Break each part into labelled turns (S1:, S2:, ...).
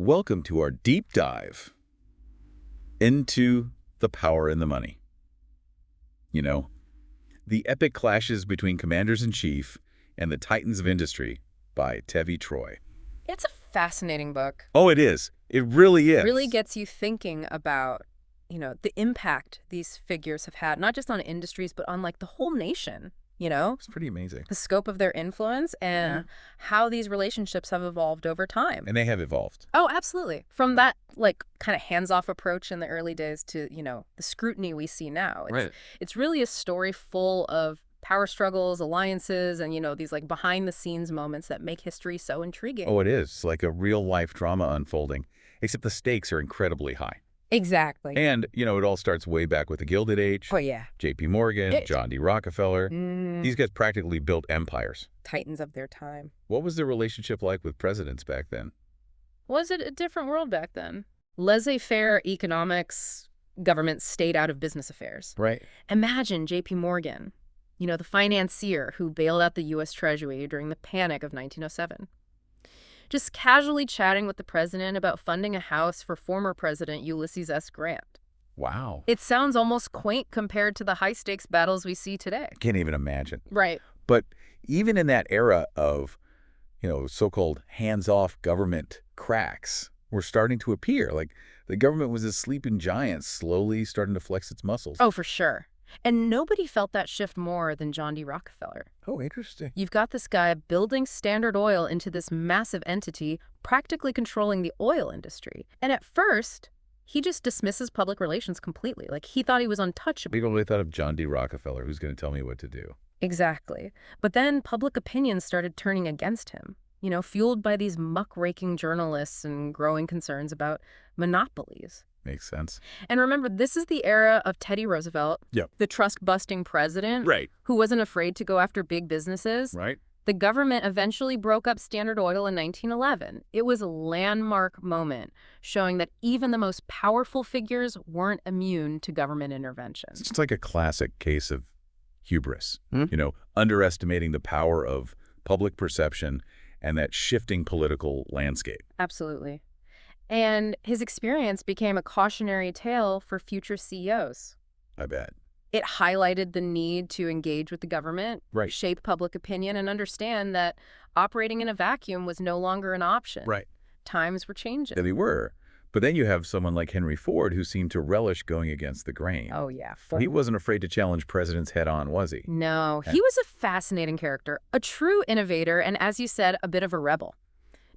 S1: Welcome to our deep dive into the power and the money. You know, the epic clashes between commanders-in-chief and the titans of industry by Tevi Troy.
S2: It's a fascinating book.
S1: Oh, it is. It really is.
S2: It really gets you thinking about, the impact these figures have had, not just on industries, but on like the whole nation,
S1: It's pretty amazing.
S2: the scope of their influence and how these relationships have evolved over time.
S1: And they have evolved.
S2: Oh, absolutely. From that kind of hands-off approach in the early days to, the scrutiny we see now. It's really a story full of power struggles, alliances, and, these behind-the-scenes moments that make history so intriguing.
S1: Oh, it is. Like a real-life drama unfolding, except the stakes are incredibly high.
S2: Exactly.
S1: And, it all starts way back with the Gilded Age.
S2: Oh, yeah.
S1: J.P. Morgan, John D. Rockefeller.
S2: Mm.
S1: These guys practically built empires.
S2: Titans of their time.
S1: What was their relationship like with presidents back then?
S2: Was it a different world back then? Laissez-faire economics, government stayed out of business affairs.
S1: Right.
S2: Imagine J.P. Morgan, the financier who bailed out the U.S. Treasury during the Panic of 1907. Just casually chatting with the president about funding a house for former President Ulysses S. Grant.
S1: Wow.
S2: It sounds almost quaint compared to the high-stakes battles we see today.
S1: Can't even imagine.
S2: Right.
S1: But even in that era of, so-called hands-off government cracks were starting to appear. Like the government was a sleeping giant slowly starting to flex its muscles.
S2: Oh, for sure. And nobody felt that shift more than John D. Rockefeller.
S1: Oh, interesting.
S2: You've got this guy building Standard Oil into this massive entity, practically controlling the oil industry. And at first, he just dismisses public relations completely. Like, he thought he was untouchable.
S1: People really thought of John D. Rockefeller, who's going to tell me what to do.
S2: Exactly. But then public opinion started turning against him, fueled by these muckraking journalists and growing concerns about monopolies.
S1: Makes sense.
S2: And remember, this is the era of Teddy Roosevelt, the trust-busting president, who wasn't afraid to go after big businesses.
S1: Right.
S2: The government eventually broke up Standard Oil in 1911. It was a landmark moment, showing that even the most powerful figures weren't immune to government intervention.
S1: It's like a classic case of hubris, underestimating the power of public perception and that shifting political landscape.
S2: Absolutely. And his experience became a cautionary tale for future CEOs.
S1: I bet.
S2: It highlighted the need to engage with the government, shape public opinion, and understand that operating in a vacuum was no longer an option.
S1: Right.
S2: Times were changing.
S1: Yeah, they were. But then you have someone like Henry Ford who seemed to relish going against the grain.
S2: Oh, yeah.
S1: He wasn't afraid to challenge presidents head-on, was he?
S2: No, he was a fascinating character, a true innovator, and as you said, a bit of a rebel.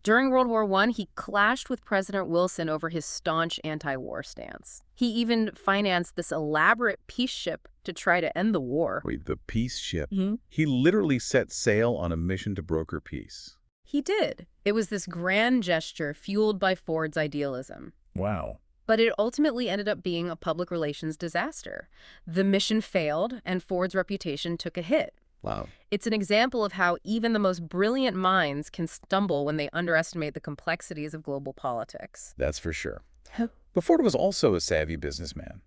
S2: During World War I, he clashed with President Wilson over his staunch anti-war stance. He even financed this elaborate peace ship to try to end the war.
S1: Wait, the peace ship? Mm-hmm. He literally set sail on a mission to broker peace.
S2: He did. It was this grand gesture fueled by Ford's idealism.
S1: Wow.
S2: But it ultimately ended up being a public relations disaster. The mission failed, and Ford's reputation took a hit.
S1: Wow.
S2: It's an example of how even the most brilliant minds can stumble when they underestimate the complexities of global politics.
S1: That's for sure. But Ford was also a savvy businessman.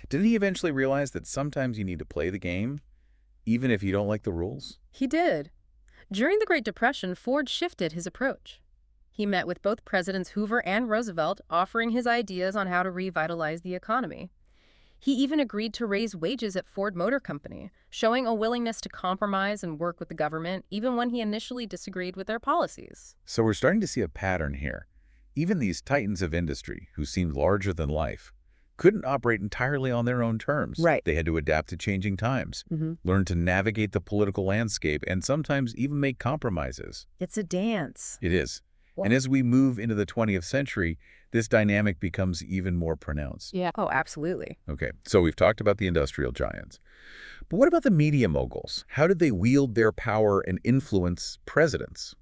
S1: Didn't he eventually realize that sometimes you need to play the game, even if you don't like the rules?
S2: He did. During the Great Depression, Ford shifted his approach. He met with both Presidents Hoover and Roosevelt, offering his ideas on how to revitalize the economy. He even agreed to raise wages at Ford Motor Company, showing a willingness to compromise and work with the government, even when he initially disagreed with their policies.
S1: So we're starting to see a pattern here. Even these titans of industry, who seemed larger than life, couldn't operate entirely on their own terms.
S2: Right.
S1: They had to adapt to changing times, learn to navigate the political landscape, and sometimes even make compromises.
S2: It's a dance.
S1: It is. And as we move into the 20th century, this dynamic becomes even more pronounced.
S2: Yeah. Oh, absolutely.
S1: Okay, so we've talked about the industrial giants. But what about the media moguls? How did they wield their power and influence presidents?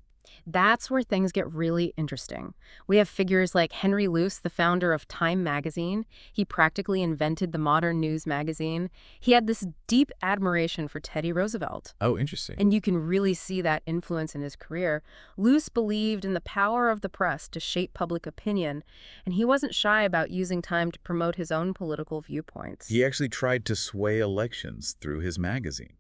S2: That's where things get really interesting. We have figures like Henry Luce, the founder of Time magazine. He practically invented the modern news magazine. He had this deep admiration for Teddy Roosevelt.
S1: Oh, interesting.
S2: And you can really see that influence in his career. Luce believed in the power of the press to shape public opinion, and he wasn't shy about using Time to promote his own political viewpoints.
S1: He actually tried to sway elections through his magazine.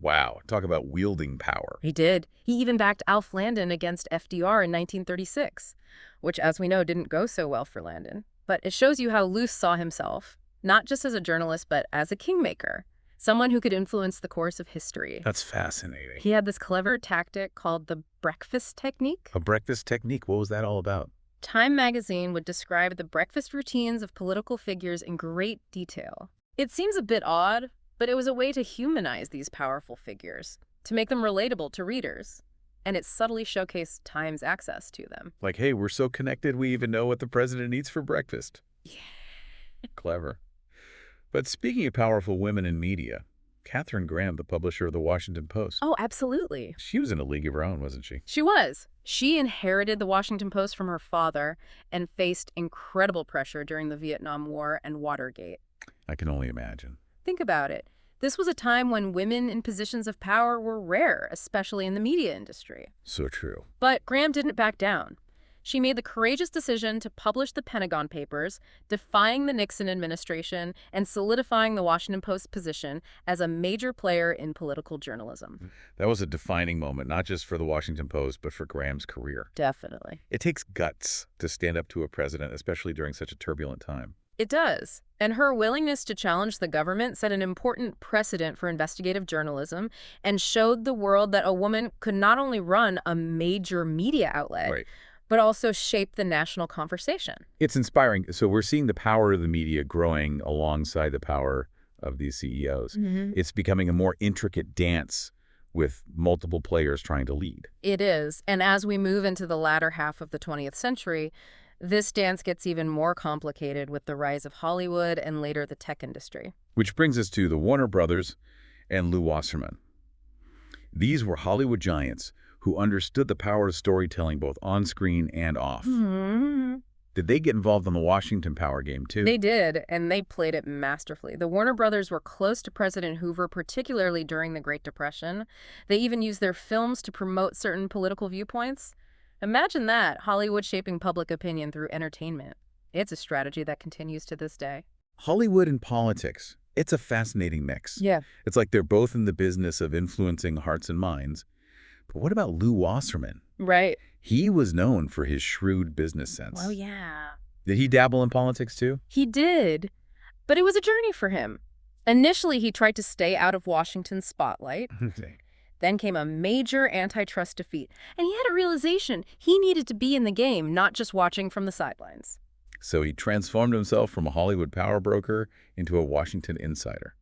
S1: Wow, talk about wielding power.
S2: He did. He even backed Alf Landon against FDR in 1936, which, as we know, didn't go so well for Landon. But it shows you how Luce saw himself, not just as a journalist, but as a kingmaker, someone who could influence the course of history.
S1: That's fascinating.
S2: He had this clever tactic called the breakfast technique.
S1: A breakfast technique, what was that all about?
S2: Time magazine would describe the breakfast routines of political figures in great detail. It seems a bit odd, but it was a way to humanize these powerful figures, to make them relatable to readers. And it subtly showcased Time's access to them.
S1: Like, hey, we're so connected we even know what the president eats for breakfast.
S2: Yeah.
S1: Clever. But speaking of powerful women in media, Katharine Graham, the publisher of the Washington Post.
S2: Oh, absolutely.
S1: She was in a league of her own, wasn't she?
S2: She was. She inherited the Washington Post from her father and faced incredible pressure during the Vietnam War and Watergate.
S1: I can only imagine.
S2: Think about it. This was a time when women in positions of power were rare, especially in the media industry.
S1: So true.
S2: But Graham didn't back down. She made the courageous decision to publish the Pentagon Papers, defying the Nixon administration and solidifying the Washington Post's position as a major player in political journalism.
S1: That was a defining moment, not just for the Washington Post, but for Graham's career.
S2: Definitely.
S1: It takes guts to stand up to a president, especially during such a turbulent time.
S2: It does. And her willingness to challenge the government set an important precedent for investigative journalism and showed the world that a woman could not only run a major media outlet,
S1: Right.
S2: but also shape the national conversation.
S1: It's inspiring. So we're seeing the power of the media growing alongside the power of these CEOs. It's becoming a more intricate dance with multiple players trying to lead.
S2: It is. And as we move into the latter half of the 20th century, this dance gets even more complicated with the rise of Hollywood and later the tech industry.
S1: Which brings us to the Warner Brothers and Lew Wasserman. These were Hollywood giants who understood the power of storytelling both on screen and off. Did they get involved in the Washington power game too?
S2: They did, and they played it masterfully. The Warner Brothers were close to President Hoover, particularly during the Great Depression. They even used their films to promote certain political viewpoints. Imagine that, Hollywood shaping public opinion through entertainment. It's a strategy that continues to this day.
S1: Hollywood and politics. It's a fascinating mix.
S2: Yeah.
S1: It's like they're both in the business of influencing hearts and minds. But what about Lew Wasserman?
S2: Right.
S1: He was known for his shrewd business sense.
S2: Well, yeah.
S1: Did he dabble in politics too?
S2: He did, but it was a journey for him. Initially, he tried to stay out of Washington's spotlight. Then came a major antitrust defeat, and he had a realization he needed to be in the game, not just watching from the sidelines.
S1: So he transformed himself from a Hollywood power broker into a Washington insider.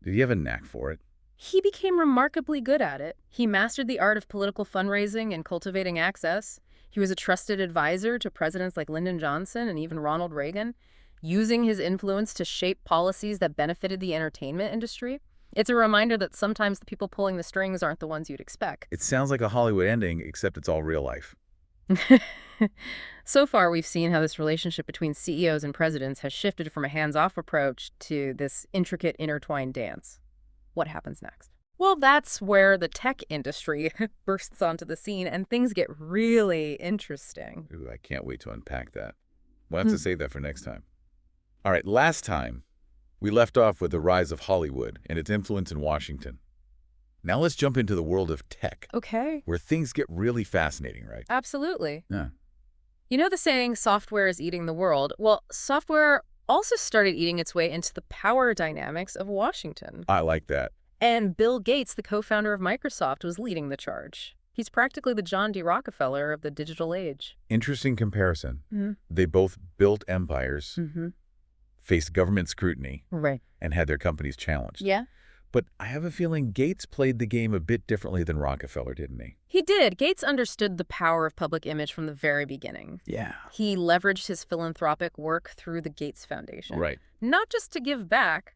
S1: Did he have a knack for it?
S2: He became remarkably good at it. He mastered the art of political fundraising and cultivating access. He was a trusted advisor to presidents like Lyndon Johnson and even Ronald Reagan, using his influence to shape policies that benefited the entertainment industry. It's a reminder that sometimes the people pulling the strings aren't the ones you'd expect.
S1: It sounds like a Hollywood ending, except it's all real life.
S2: So far, we've seen how this relationship between CEOs and presidents has shifted from a hands-off approach to this intricate, intertwined dance. What happens next? Well, that's where the tech industry bursts onto the scene and things get really interesting.
S1: Ooh, I can't wait to unpack that. We'll have to save that for next time. All right, last time, we left off with the rise of Hollywood and its influence in Washington. Now let's jump into the world of tech,
S2: Okay.
S1: where things get really fascinating, right?
S2: Absolutely.
S1: Yeah.
S2: You know the saying, software is eating the world? Well, software also started eating its way into the power dynamics of Washington.
S1: I like that.
S2: And Bill Gates, the co-founder of Microsoft, was leading the charge. He's practically the John D. Rockefeller of the digital age.
S1: Interesting comparison. They both built empires, faced government scrutiny,
S2: Right.
S1: and had their companies challenged.
S2: Yeah?
S1: But I have a feeling Gates played the game a bit differently than Rockefeller, didn't he?
S2: He did. Gates understood the power of public image from the very beginning.
S1: Yeah.
S2: He leveraged his philanthropic work through the Gates Foundation.
S1: Right.
S2: Not just to give back,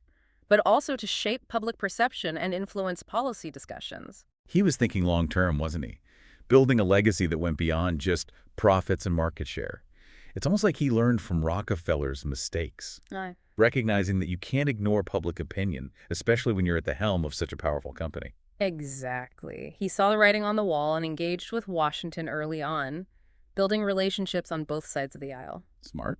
S2: but also to shape public perception and influence policy discussions.
S1: He was thinking long-term, wasn't he? Building a legacy that went beyond just profits and market share. It's almost like he learned from Rockefeller's mistakes,
S2: Aye.
S1: recognizing that you can't ignore public opinion, especially when you're at the helm of such a powerful company.
S2: Exactly. He saw the writing on the wall and engaged with Washington early on, building relationships on both sides of the aisle.
S1: Smart.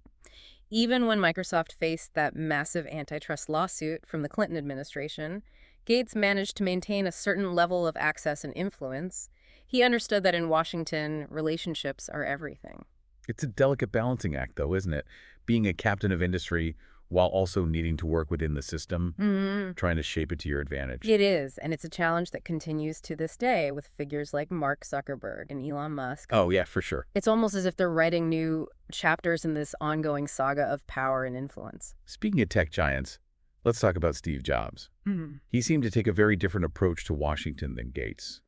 S2: Even when Microsoft faced that massive antitrust lawsuit from the Clinton administration, Gates managed to maintain a certain level of access and influence. He understood that in Washington, relationships are everything.
S1: It's a delicate balancing act, though, isn't it? Being a captain of industry while also needing to work within the system, trying to shape it to your advantage.
S2: It is, and it's a challenge that continues to this day with figures like Mark Zuckerberg and Elon Musk.
S1: Oh, yeah, for sure.
S2: It's almost as if they're writing new chapters in this ongoing saga of power and influence.
S1: Speaking of tech giants, let's talk about Steve Jobs. He seemed to take a very different approach to Washington than Gates,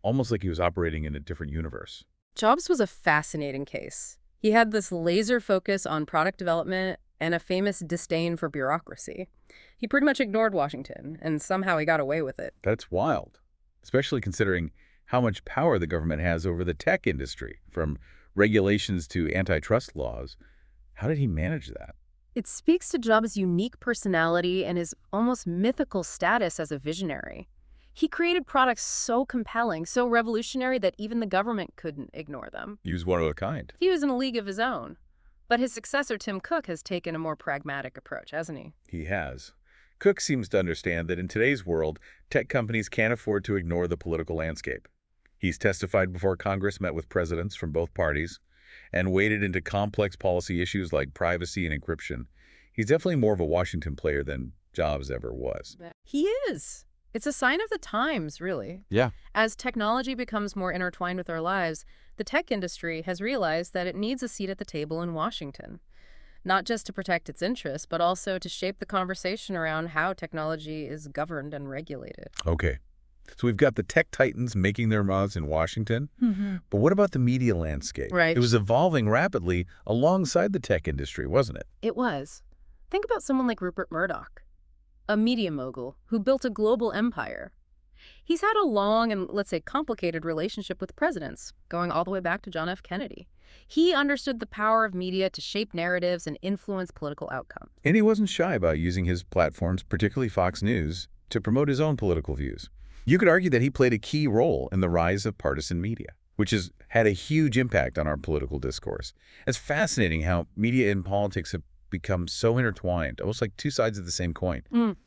S1: almost like he was operating in a different universe.
S2: Jobs was a fascinating case. He had this laser focus on product development and a famous disdain for bureaucracy. He pretty much ignored Washington, and somehow he got away with it.
S1: That's wild, especially considering how much power the government has over the tech industry, from regulations to antitrust laws. How did he manage that?
S2: It speaks to Jobs' unique personality and his almost mythical status as a visionary. He created products so compelling, so revolutionary that even the government couldn't ignore them.
S1: He was one of a kind.
S2: He was in a league of his own. But his successor, Tim Cook, has taken a more pragmatic approach, hasn't he?
S1: He has. Cook seems to understand that in today's world, tech companies can't afford to ignore the political landscape. He's testified before Congress, met with presidents from both parties, and waded into complex policy issues like privacy and encryption. He's definitely more of a Washington player than Jobs ever was.
S2: He is. It's a sign of the times, really.
S1: Yeah.
S2: As technology becomes more intertwined with our lives, the tech industry has realized that it needs a seat at the table in Washington, not just to protect its interests, but also to shape the conversation around how technology is governed and regulated.
S1: Okay. So we've got the tech titans making their marks in Washington, but what about the media landscape?
S2: Right.
S1: It was evolving rapidly alongside the tech industry, wasn't it?
S2: It was. Think about someone like Rupert Murdoch, a media mogul who built a global empire. He's had a long and, let's say, complicated relationship with presidents, going all the way back to John F. Kennedy. He understood the power of media to shape narratives and influence political outcomes.
S1: And he wasn't shy about using his platforms, particularly Fox News, to promote his own political views. You could argue that he played a key role in the rise of partisan media, which has had a huge impact on our political discourse. It's fascinating how media and politics have become so intertwined, almost like two sides of the same coin.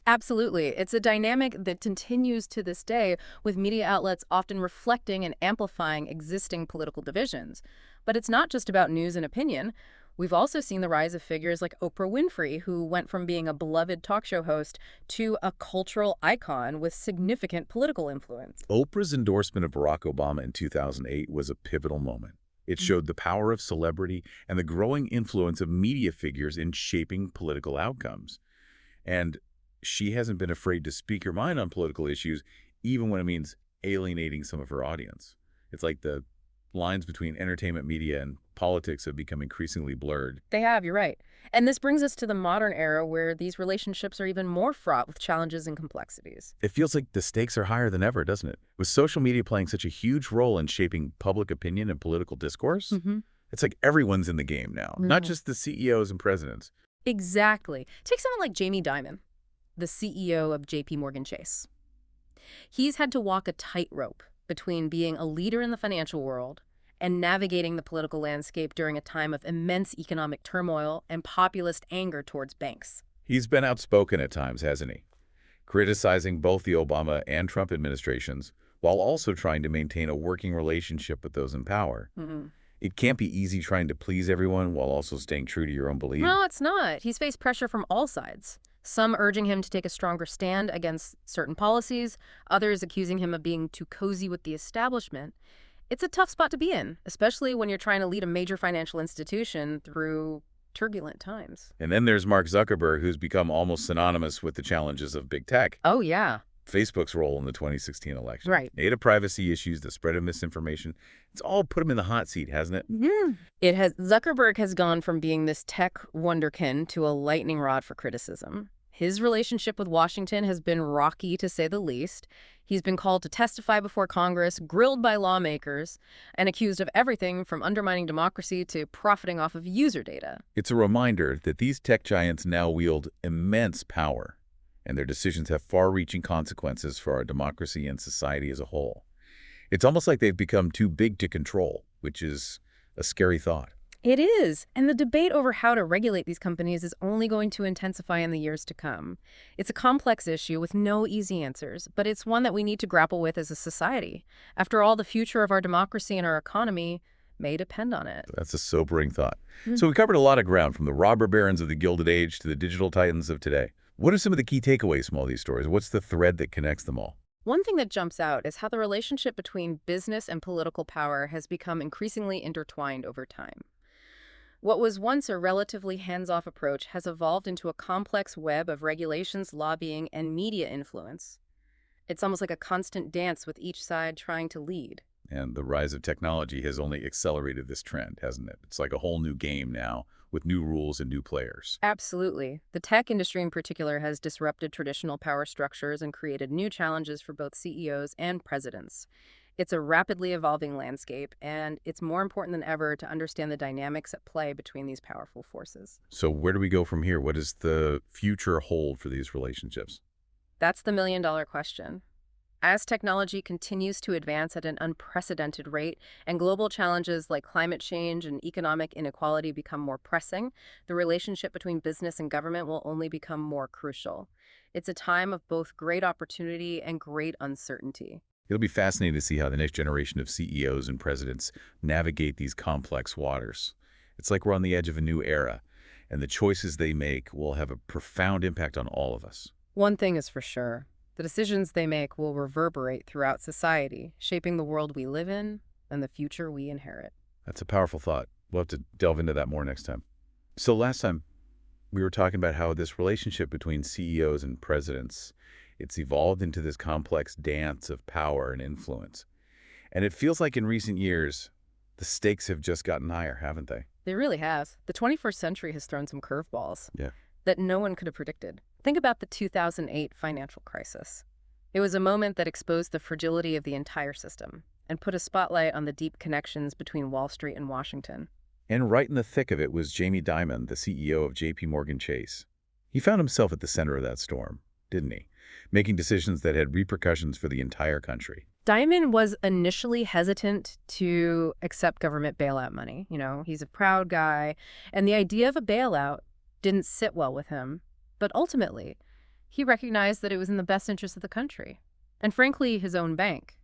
S2: Absolutely. It's a dynamic that continues to this day, with media outlets often reflecting and amplifying existing political divisions. But it's not just about news and opinion. We've also seen the rise of figures like Oprah Winfrey, who went from being a beloved talk show host to a cultural icon with significant political influence.
S1: Oprah's endorsement of Barack Obama in 2008 was a pivotal moment. It showed the power of celebrity and the growing influence of media figures in shaping political outcomes. And she hasn't been afraid to speak her mind on political issues, even when it means alienating some of her audience. It's like the lines between entertainment media and politics have become increasingly blurred.
S2: They have, you're right. And this brings us to the modern era where these relationships are even more fraught with challenges and complexities.
S1: It feels like the stakes are higher than ever, doesn't it? With social media playing such a huge role in shaping public opinion and political discourse, it's like everyone's in the game now, not just the CEOs and presidents.
S2: Exactly. Take someone like Jamie Dimon, the CEO of JP Morgan Chase. He's had to walk a tightrope between being a leader in the financial world and navigating the political landscape during a time of immense economic turmoil and populist anger towards banks.
S1: He's been outspoken at times, hasn't he? Criticizing both the Obama and Trump administrations, while also trying to maintain a working relationship with those in power. It can't be easy trying to please everyone while also staying true to your own beliefs.
S2: No, it's not. He's faced pressure from all sides. Some urging him to take a stronger stand against certain policies, others accusing him of being too cozy with the establishment. It's a tough spot to be in, especially when you're trying to lead a major financial institution through turbulent times.
S1: And then there's Mark Zuckerberg, who's become almost synonymous with the challenges of big tech.
S2: Oh, yeah.
S1: Facebook's role in the 2016 election.
S2: Right.
S1: Data privacy issues, the spread of misinformation. It's all put him in the hot seat, hasn't it?
S2: Zuckerberg has gone from being this tech wonderkin to a lightning rod for criticism. His relationship with Washington has been rocky, to say the least. He's been called to testify before Congress, grilled by lawmakers, and accused of everything from undermining democracy to profiting off of user data.
S1: It's a reminder that these tech giants now wield immense power, and their decisions have far-reaching consequences for our democracy and society as a whole. It's almost like they've become too big to control, which is a scary thought.
S2: It is, and the debate over how to regulate these companies is only going to intensify in the years to come. It's a complex issue with no easy answers, but it's one that we need to grapple with as a society. After all, the future of our democracy and our economy may depend on it.
S1: That's a sobering thought. So we covered a lot of ground, from the robber barons of the Gilded Age to the digital titans of today. What are some of the key takeaways from all these stories? What's the thread that connects them all?
S2: One thing that jumps out is how the relationship between business and political power has become increasingly intertwined over time. What was once a relatively hands-off approach has evolved into a complex web of regulations, lobbying, and media influence. It's almost like a constant dance with each side trying to lead.
S1: And the rise of technology has only accelerated this trend, hasn't it? It's like a whole new game now, with new rules and new players.
S2: Absolutely. The tech industry in particular has disrupted traditional power structures and created new challenges for both CEOs and presidents. It's a rapidly evolving landscape, and it's more important than ever to understand the dynamics at play between these powerful forces.
S1: So where do we go from here? What does the future hold for these relationships?
S2: That's the million-dollar question. As technology continues to advance at an unprecedented rate and global challenges like climate change and economic inequality become more pressing, the relationship between business and government will only become more crucial. It's a time of both great opportunity and great uncertainty.
S1: It'll be fascinating to see how the next generation of CEOs and presidents navigate these complex waters. It's like we're on the edge of a new era, and the choices they make will have a profound impact on all of us.
S2: One thing is for sure. The decisions they make will reverberate throughout society, shaping the world we live in and the future we inherit.
S1: That's a powerful thought. We'll have to delve into that more next time. So last time, we were talking about how this relationship between CEOs and presidents, it's evolved into this complex dance of power and influence. And it feels like in recent years, the stakes have just gotten higher, haven't they?
S2: They really have. The 21st century has thrown some curveballs that no one could have predicted. Think about the 2008 financial crisis. It was a moment that exposed the fragility of the entire system and put a spotlight on the deep connections between Wall Street and Washington.
S1: And right in the thick of it was Jamie Dimon, the CEO of JP Chase. He found himself at the center of that storm, didn't he? Making decisions that had repercussions for the entire country.
S2: Dimon was initially hesitant to accept government bailout money. He's a proud guy, and the idea of a bailout didn't sit well with him. But ultimately, he recognized that it was in the best interest of the country, and frankly, his own bank.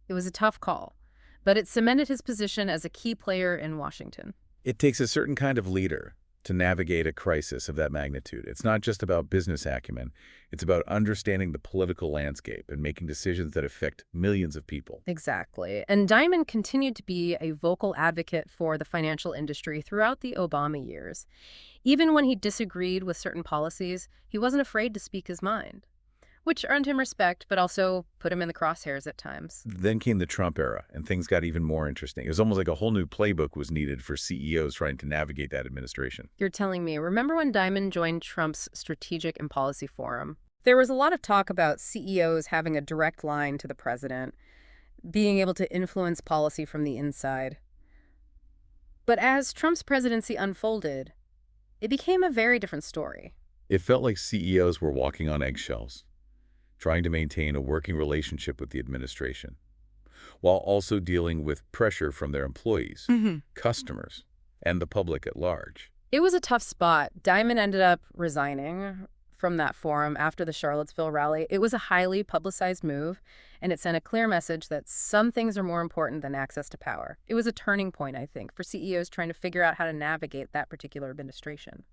S2: It was a tough call, but it cemented his position as a key player in Washington.
S1: It takes a certain kind of leader to navigate a crisis of that magnitude. It's not just about business acumen. It's about understanding the political landscape and making decisions that affect millions of people.
S2: Exactly. And Dimon continued to be a vocal advocate for the financial industry throughout the Obama years. Even when he disagreed with certain policies, he wasn't afraid to speak his mind, which earned him respect, but also put him in the crosshairs at times.
S1: Then came the Trump era, and things got even more interesting. It was almost like a whole new playbook was needed for CEOs trying to navigate that administration.
S2: You're telling me, remember when Dimon joined Trump's Strategic and Policy Forum? There was a lot of talk about CEOs having a direct line to the president, being able to influence policy from the inside. But as Trump's presidency unfolded, it became a very different story.
S1: It felt like CEOs were walking on eggshells, trying to maintain a working relationship with the administration, while also dealing with pressure from their employees, customers, and the public at large.
S2: It was a tough spot. Dimon ended up resigning from that forum after the Charlottesville rally. It was a highly publicized move, and it sent a clear message that some things are more important than access to power. It was a turning point, I think, for CEOs trying to figure out how to navigate that particular administration.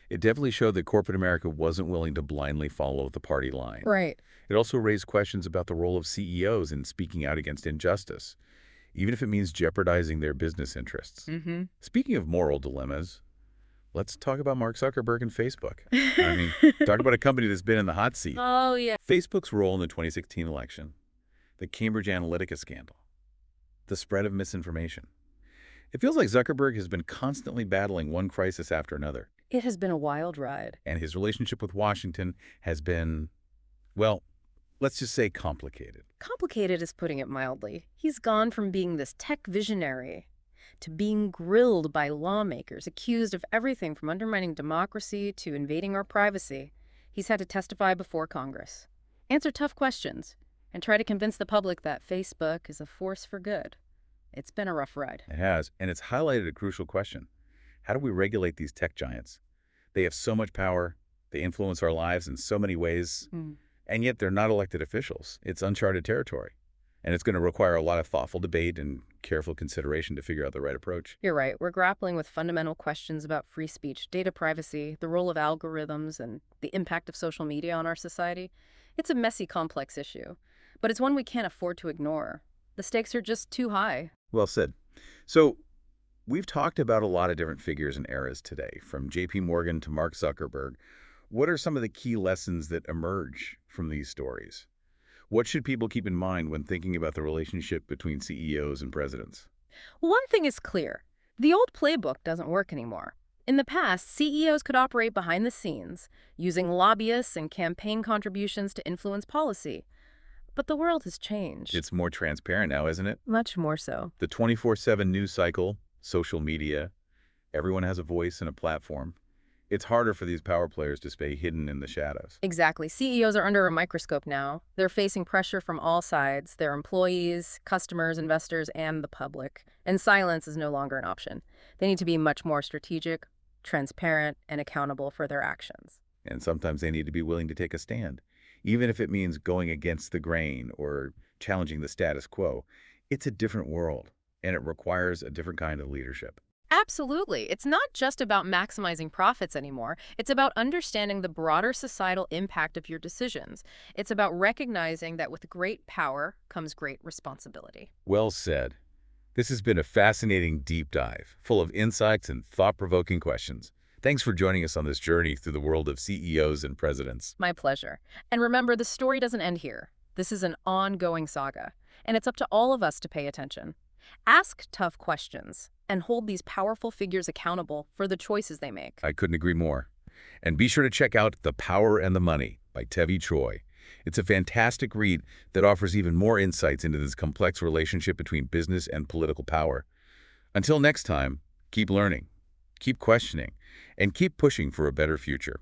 S1: It definitely showed that corporate America wasn't willing to blindly follow the party line.
S2: Right.
S1: It also raised questions about the role of CEOs in speaking out against injustice, even if it means jeopardizing their business interests. Speaking of moral dilemmas, let's talk about Mark Zuckerberg and Facebook. I mean, talk about a company that's been in the hot seat.
S2: Oh, yeah.
S1: Facebook's role in the 2016 election, the Cambridge Analytica scandal, the spread of misinformation. It feels like Zuckerberg has been constantly battling one crisis after another.
S2: It has been a wild ride.
S1: And his relationship with Washington has been, well, let's just say complicated.
S2: Complicated is putting it mildly. He's gone from being this tech visionary to being grilled by lawmakers, accused of everything from undermining democracy to invading our privacy. He's had to testify before Congress, answer tough questions, and try to convince the public that Facebook is a force for good. It's been a rough ride.
S1: It has, and it's highlighted a crucial question. How do we regulate these tech giants? They have so much power. They influence our lives in so many ways. And yet they're not elected officials. It's uncharted territory. And it's going to require a lot of thoughtful debate and careful consideration to figure out the right approach.
S2: You're right. We're grappling with fundamental questions about free speech, data privacy, the role of algorithms, and the impact of social media on our society. It's a messy, complex issue, but it's one we can't afford to ignore. The stakes are just too high.
S1: Well said. So we've talked about a lot of different figures and eras today, from J.P. Morgan to Mark Zuckerberg. What are some of the key lessons that emerge from these stories? What should people keep in mind when thinking about the relationship between CEOs and presidents?
S2: One thing is clear. The old playbook doesn't work anymore. In the past, CEOs could operate behind the scenes, using lobbyists and campaign contributions to influence policy. But the world has changed.
S1: It's more transparent now, isn't it?
S2: Much more so.
S1: The 24/7 news cycle, social media, everyone has a voice and a platform. It's harder for these power players to stay hidden in the shadows.
S2: Exactly. CEOs are under a microscope now. They're facing pressure from all sides, their employees, customers, investors, and the public. And silence is no longer an option. They need to be much more strategic, transparent, and accountable for their actions.
S1: And sometimes they need to be willing to take a stand, even if it means going against the grain or challenging the status quo. It's a different world, and it requires a different kind of leadership.
S2: Absolutely. It's not just about maximizing profits anymore. It's about understanding the broader societal impact of your decisions. It's about recognizing that with great power comes great responsibility.
S1: Well said. This has been a fascinating deep dive, full of insights and thought-provoking questions. Thanks for joining us on this journey through the world of CEOs and presidents.
S2: My pleasure. And remember, the story doesn't end here. This is an ongoing saga, and it's up to all of us to pay attention. Ask tough questions and hold these powerful figures accountable for the choices they make.
S1: I couldn't agree more. And be sure to check out The Power and the Money by Tevi Choi. It's a fantastic read that offers even more insights into this complex relationship between business and political power. Until next time, keep learning, keep questioning, and keep pushing for a better future.